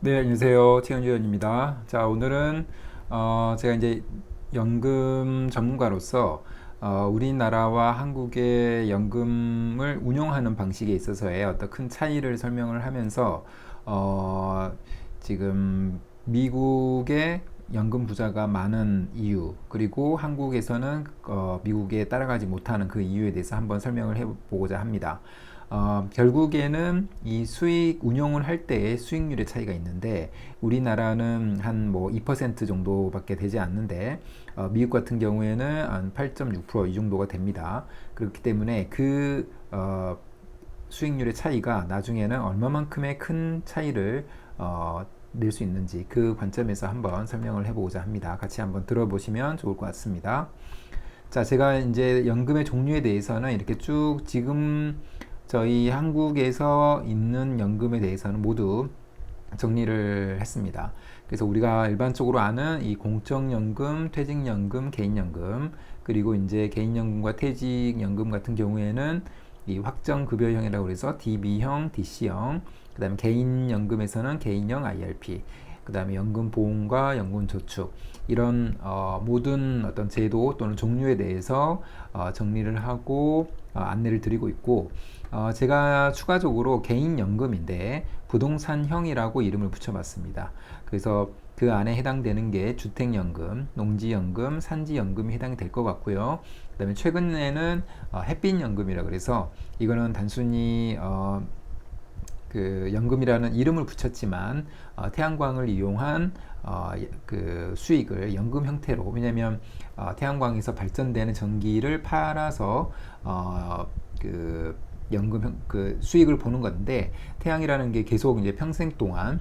네, 안녕하세요. 최현주 의원입니다. 자, 오늘은 제가 이제 연금 전문가로서 우리나라와 한국의 연금을 운용하는 방식에 있어서의 어떤 큰 차이를 설명을 하면서 어, 지금 미국의 연금 부자가 많은 이유, 그리고 한국에서는 미국에 따라가지 못하는 그 이유에 대해서 한번 설명을 해보고자 합니다. 결국에는 이 수익 운용을 할 때의 수익률의 차이가 있는데, 우리나라는 한 뭐 2% 정도밖에 되지 않는데 미국 같은 경우에는 한 8.6%이 정도가 됩니다. 그렇기 때문에 그 수익률의 차이가 나중에는 얼마만큼의 큰 차이를 낼 수 있는지, 그 관점에서 한번 설명을 해보고자 합니다. 같이 한번 들어보시면 좋을 것 같습니다. 자, 제가 이제 연금의 종류에 대해서는 이렇게 쭉 지금 저희 한국에서 있는 연금에 대해서는 모두 정리를 했습니다. 그래서 우리가 일반적으로 아는 이 공적연금, 퇴직연금, 개인연금, 그리고 이제 개인연금과 퇴직연금 같은 경우에는 이 확정급여형이라고 해서 DB형, DC형, 그 다음에 개인연금에서는 개인형 IRP, 그 다음에 연금보험과 연금저축, 이런 모든 어떤 제도 또는 종류에 대해서 정리를 하고 안내를 드리고 있고, 제가 추가적으로 개인연금인데 부동산형이라고 이름을 붙여봤습니다. 그래서 그 안에 해당되는 게 주택연금, 농지연금, 산지연금이 해당이 될 것 같고요. 그 다음에 최근에는 햇빛연금이라 그래서 이거는 단순히 그 연금이라는 이름을 붙였지만 태양광을 이용한 그 수익을 연금 형태로, 왜냐하면 태양광에서 발전되는 전기를 팔아서 그 연금 그 수익을 보는 건데, 태양이라는 게 계속 이제 평생 동안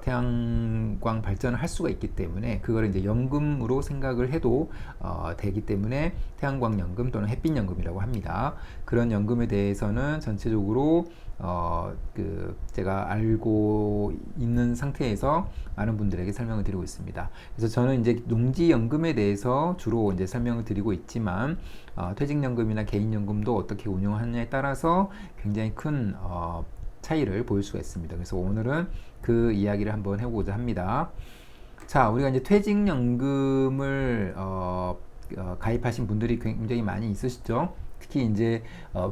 태양광 발전을 할 수가 있기 때문에 그걸 이제 연금으로 생각을 해도 되기 때문에 태양광 연금 또는 햇빛 연금이라고 합니다. 그런 연금에 대해서는 전체적으로 그 제가 알고 있는 상태에서 많은 분들에게 설명을 드리고 있습니다. 그래서 저는 이제 농지연금에 대해서 주로 이제 설명을 드리고 있지만 퇴직연금이나 개인연금도 어떻게 운영하느냐에 따라서 굉장히 큰 차이를 보일 수가 있습니다. 그래서 오늘은 그 이야기를 한번 해보고자 합니다. 자, 우리가 이제 퇴직연금을 가입하신 분들이 굉장히 많이 있으시죠. 특히 이제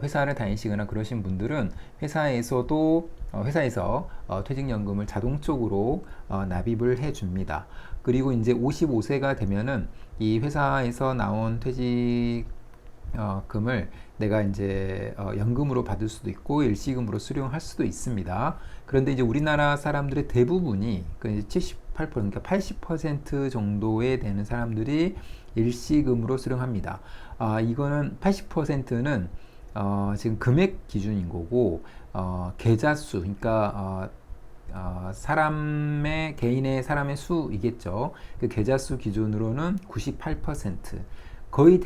회사를 다니시거나 그러신 분들은 회사에서도 회사에서 퇴직연금을 자동적으로 납입을 해줍니다. 그리고 이제 55세가 되면은 이 회사에서 나온 퇴직 금을 내가 이제 연금으로 받을 수도 있고 일시금으로 수령할 수도 있습니다. 그런데 이제 우리나라 사람들의 대부분이 그 78%, 그러니까 80% 정도에 되는 사람들이 일시금으로 수령합니다. 이거는 80%는 지금 금액 기준인 거고, 계좌 수, 그러니까 사람의 개인의 사람의 수이겠죠. 그 계좌 수 기준으로는 98%, 거의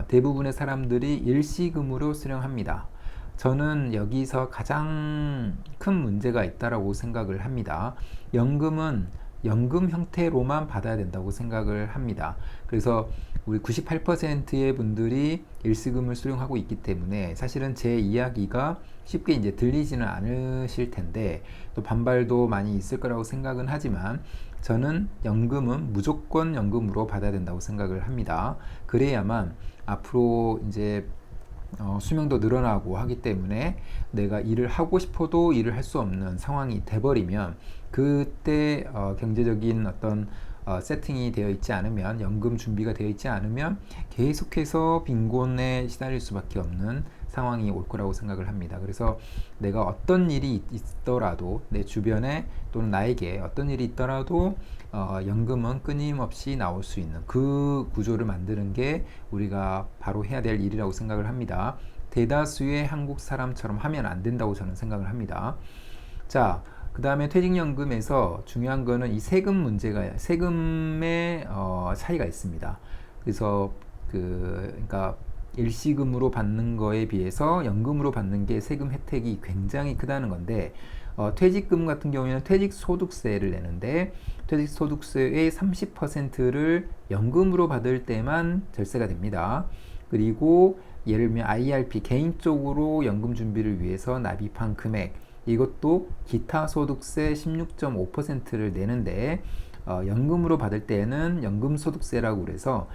대부분의 사람들이 일시금으로 수령합니다. 저는 여기서 가장 큰 문제가 있다라고 생각을 합니다. 연금은 연금 형태로만 받아야 된다고 생각을 합니다. 그래서 우리 98%의 분들이 일시금을 수령하고 있기 때문에 사실은 제 이야기가 쉽게 이제 들리지는 않으실 텐데, 또 반발도 많이 있을 거라고 생각은 하지만 저는 연금은 무조건 연금으로 받아야 된다고 생각을 합니다. 그래야만 앞으로 이제 수명도 늘어나고 하기 때문에 내가 일을 하고 싶어도 일을 할 수 없는 상황이 돼버리면, 그때 경제적인 어떤 세팅이 되어 있지 않으면, 연금 준비가 되어 있지 않으면 계속해서 빈곤에 시달릴 수밖에 없는 상황이 올 거라고 생각을 합니다. 그래서 내가 어떤 일이 있더라도, 내 주변에 또는 나에게 어떤 일이 있더라도 연금은 끊임없이 나올 수 있는 그 구조를 만드는 게 우리가 바로 해야 될 일이라고 생각을 합니다. 대다수의 한국 사람처럼 하면 안 된다고 저는 생각을 합니다. 자, 그 다음에 퇴직연금에서 중요한 거는 이 세금 문제가, 세금의 차이가 있습니다. 그래서 그러니까 일시금으로 받는 거에 비해서 연금으로 받는 게 세금 혜택이 굉장히 크다는 건데, 퇴직금 같은 경우에는 퇴직소득세를 내는데, 퇴직소득세의 30%를 연금으로 받을 때만 절세가 됩니다. 그리고 예를 들면 IRP, 개인적으로 연금 준비를 위해서 납입한 금액, 이것도 기타 소득세 16.5%를 내는데 연금으로 받을 때는 연금소득세라고 그래서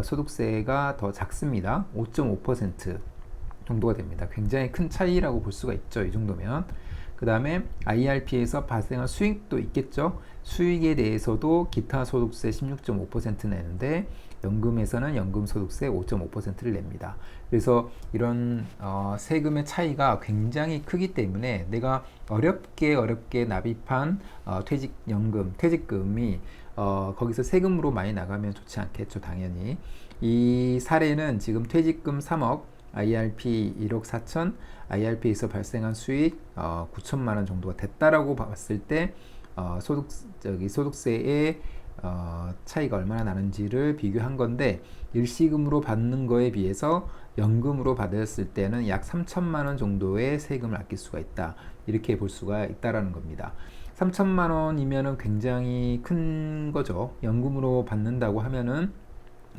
소득세가 더 작습니다. 5.5% 정도가 됩니다. 굉장히 큰 차이라고 볼 수가 있죠. 이 정도면. 그 다음에 IRP에서 발생한 수익도 있겠죠. 수익에 대해서도 기타 소득세 16.5% 내는데 연금에서는 연금소득세 5.5%를 냅니다. 그래서 이런 세금의 차이가 굉장히 크기 때문에 내가 어렵게 납입한 퇴직금이 거기서 세금으로 많이 나가면 좋지 않겠죠. 당연히. 이 사례는 지금 퇴직금 3억, IRP 1억 4천, IRP에서 발생한 수익 9천만 원 정도가 됐다라고 봤을 때 소득세의 차이가 얼마나 나는지를 비교한 건데, 일시금으로 받는 거에 비해서 연금으로 받았을 때는 약 3천만 원 정도의 세금을 아낄 수가 있다. 이렇게 볼 수가 있다라는 겁니다. 3천만 원이면은 굉장히 큰 거죠. 연금으로 받는다고 하면은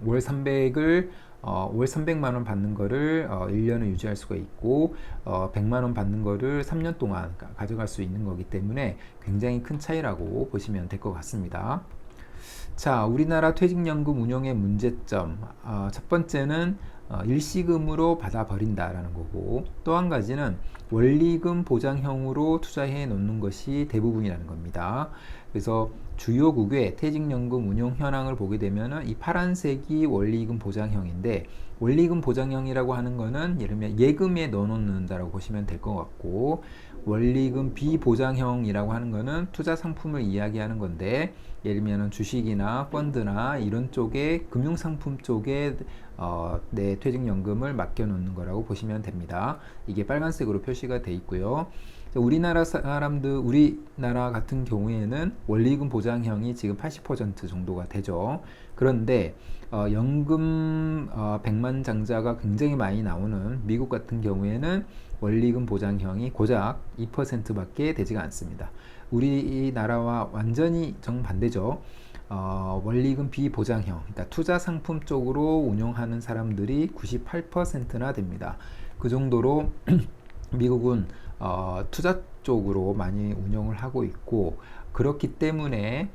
월 300만 원 받는 거를 1년을 유지할 수가 있고 100만 원 받는 거를 3년 동안 가져갈 수 있는 거기 때문에 굉장히 큰 차이라고 보시면 될 것 같습니다. 자, 우리나라 퇴직연금 운영의 문제점. 첫 번째는 일시금으로 받아버린다라는 거고, 또 한 가지는 원리금 보장형으로 투자해 놓는 것이 대부분이라는 겁니다. 그래서 주요국의 퇴직연금 운용 현황을 보게 되면은 이 파란색이 원리금 보장형인데, 원리금 보장형이라고 하는 거는 예를 들면 예금에 넣어놓는다라고 보시면 될 것 같고, 원리금 비보장형이라고 하는 거는 투자 상품을 이야기하는 건데, 예를 들면 주식이나 펀드나 이런 쪽에 금융상품 쪽에 내 퇴직연금을 맡겨놓는 거라고 보시면 됩니다. 이게 빨간색으로 표시가 돼 있고요. 우리나라 같은 경우에는 원리금 보장형이 지금 80% 정도가 되죠. 그런데 연금 백만장자가 굉장히 많이 나오는 미국 같은 경우에는 원리금 보장형이 고작 2%밖에 되지가 않습니다. 우리나라와 완전히 정반대죠. 원리금 비보장형, 그러니까 투자 상품 쪽으로 운용하는 사람들이 98%나 됩니다. 그 정도로 미국은 투자 쪽으로 많이 운영을 하고 있고, 그렇기 때문에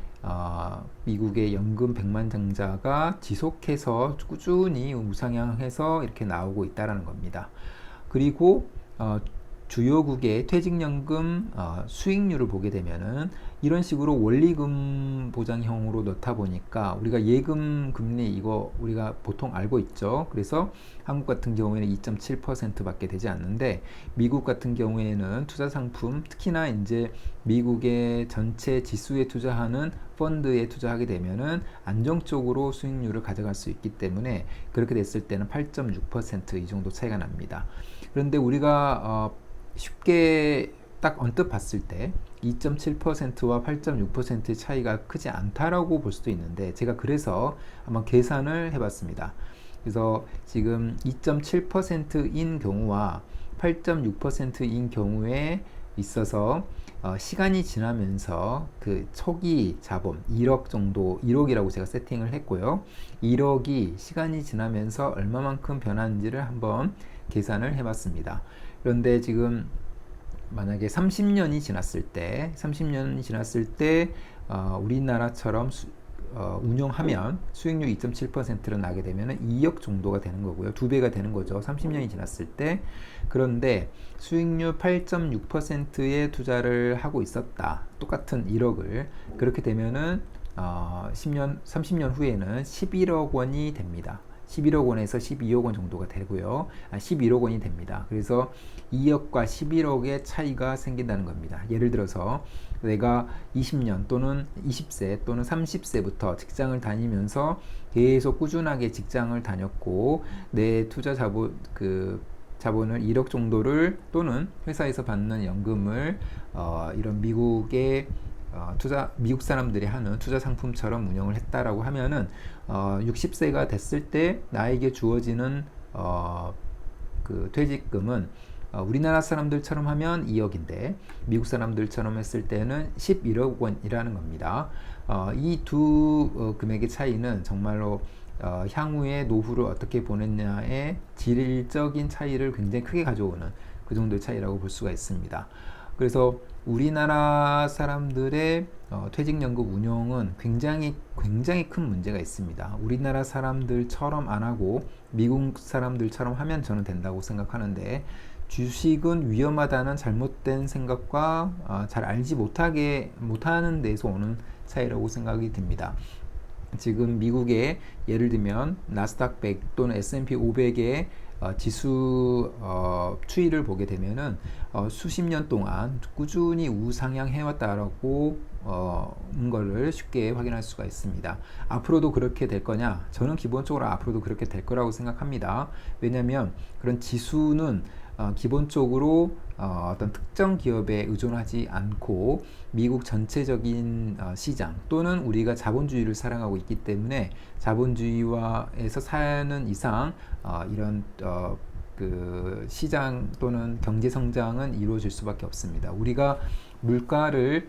미국의 연금 백만장자가 지속해서 꾸준히 우상향해서 이렇게 나오고 있다는 겁니다. 그리고 주요국의 퇴직연금 수익률을 보게 되면은 이런 식으로 원리금 보장형으로 넣다 보니까 우리가 예금 금리 이거 우리가 보통 알고 있죠. 그래서 한국 같은 경우에는 2.7% 밖에 되지 않는데, 미국 같은 경우에는 투자 상품, 특히나 이제 미국의 전체 지수에 투자하는 펀드에 투자하게 되면은 안정적으로 수익률을 가져갈 수 있기 때문에 그렇게 됐을 때는 8.6% 이 정도 차이가 납니다. 그런데 우리가 쉽게 딱 언뜻 봤을 때 2.7%와 8.6%의 차이가 크지 않다라고 볼 수도 있는데, 제가 그래서 한번 계산을 해봤습니다. 그래서 지금 2.7%인 경우와 8.6%인 경우에 있어서 시간이 지나면서 그 초기 자본 1억 정도, 1억이라고 제가 세팅을 했고요. 1억이 시간이 지나면서 얼마만큼 변하는지를 한번 계산을 해봤습니다. 그런데 지금 만약에 30년이 지났을 때 우리나라처럼 운용하면 수익률 2.7%로 나게 되면 2억 정도가 되는 거고요. 2배가 되는 거죠. 30년이 지났을 때. 그런데 수익률 8.6%의 투자를 하고 있었다. 똑같은 1억을. 그렇게 되면은 30년 후에는 11억 원이 됩니다. 11억 원에서 12억 원 정도가 되고요. 11억 원이 됩니다. 그래서 2억과 11억의 차이가 생긴다는 겁니다. 예를 들어서 내가 20년 또는 20세 또는 30세부터 직장을 다니면서 계속 꾸준하게 직장을 다녔고, 내 투자 자본을 1억 정도를 또는 회사에서 받는 연금을 이런 미국 사람들이 하는 투자 상품처럼 운영을 했다라고 하면은 60세가 됐을 때 나에게 주어지는 그 퇴직금은 우리나라 사람들처럼 하면 2억인데 미국 사람들처럼 했을 때는 11억 원이라는 겁니다. 이 두 금액의 차이는 정말로 향후에 노후를 어떻게 보냈냐의 질적인 차이를 굉장히 크게 가져오는 그 정도의 차이라고 볼 수가 있습니다. 그래서 우리나라 사람들의 퇴직연금 운용은 굉장히 큰 문제가 있습니다. 우리나라 사람들처럼 안 하고 미국 사람들처럼 하면 저는 된다고 생각하는데, 주식은 위험하다는 잘못된 생각과 잘 알지 못하는 데서 오는 차이라고 생각이 듭니다. 지금 미국의 예를 들면 나스닥 100 또는 S&P 500의 지수 추이를 보게 되면은 수십 년 동안 꾸준히 우상향해왔다라고 거를 쉽게 확인할 수가 있습니다. 앞으로도 그렇게 될 거냐? 저는 기본적으로 앞으로도 그렇게 될 거라고 생각합니다. 왜냐하면 그런 지수는 기본적으로 어떤 특정 기업에 의존하지 않고 미국 전체적인 시장 또는 우리가 자본주의를 사랑하고 있기 때문에 자본주의화에서 사는 이상 이런 그 시장 또는 경제 성장은 이루어질 수밖에 없습니다. 우리가 물가를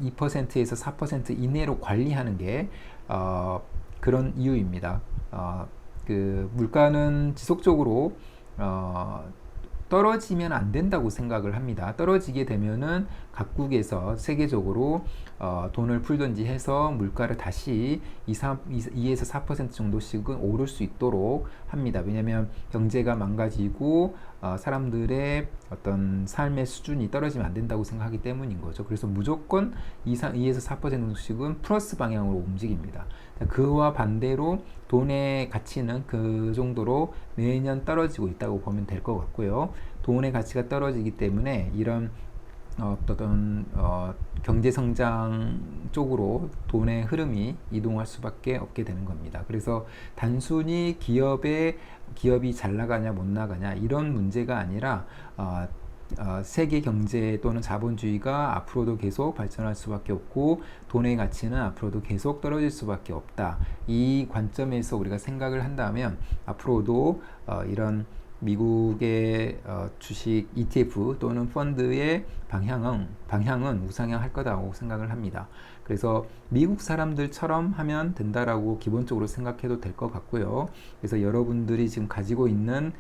2%에서 4% 이내로 관리하는 게 그런 이유입니다. 그 물가는 지속적으로 떨어지면 안 된다고 생각을 합니다. 떨어지게 되면은 각국에서 세계적으로 돈을 풀든지 해서 물가를 다시 2에서 4% 정도씩은 오를 수 있도록 합니다. 왜냐하면 경제가 망가지고 사람들의 어떤 삶의 수준이 떨어지면 안 된다고 생각하기 때문인 거죠. 그래서 무조건 2에서 4% 정도씩은 플러스 방향으로 움직입니다. 그와 반대로 돈의 가치는 그 정도로 매년 떨어지고 있다고 보면 될 것 같고요. 돈의 가치가 떨어지기 때문에 이런 어떤 경제 성장 쪽으로 돈의 흐름이 이동할 수밖에 없게 되는 겁니다. 그래서 단순히 기업이 잘 나가냐 못 나가냐 이런 문제가 아니라 세계 경제 또는 자본주의가 앞으로도 계속 발전할 수밖에 없고 돈의 가치는 앞으로도 계속 떨어질 수밖에 없다. 이 관점에서 우리가 생각을 한다면 앞으로도 이런 미국의 주식 ETF 또는 펀드의 방향은 우상향할 거다고 생각을 합니다. 그래서 미국 사람들처럼 하면 된다라고 기본적으로 생각해도 될 것 같고요. 그래서 여러분들이 지금 가지고 있는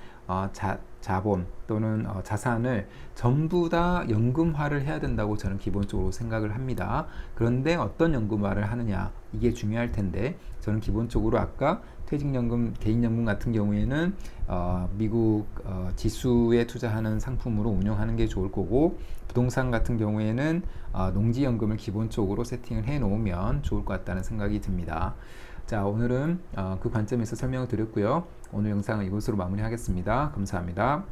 자본 또는 자산을 전부 다 연금화를 해야 된다고 저는 기본적으로 생각을 합니다. 그런데 어떤 연금화를 하느냐 이게 중요할 텐데, 저는 기본적으로 아까 퇴직연금, 개인연금 같은 경우에는 미국 지수에 투자하는 상품으로 운영하는 게 좋을 거고, 부동산 같은 경우에는 농지연금을 기본적으로 세팅을 해 놓으면 좋을 것 같다는 생각이 듭니다. 자, 오늘은 그 관점에서 설명을 드렸고요. 오늘 영상은 이것으로 마무리하겠습니다. 감사합니다.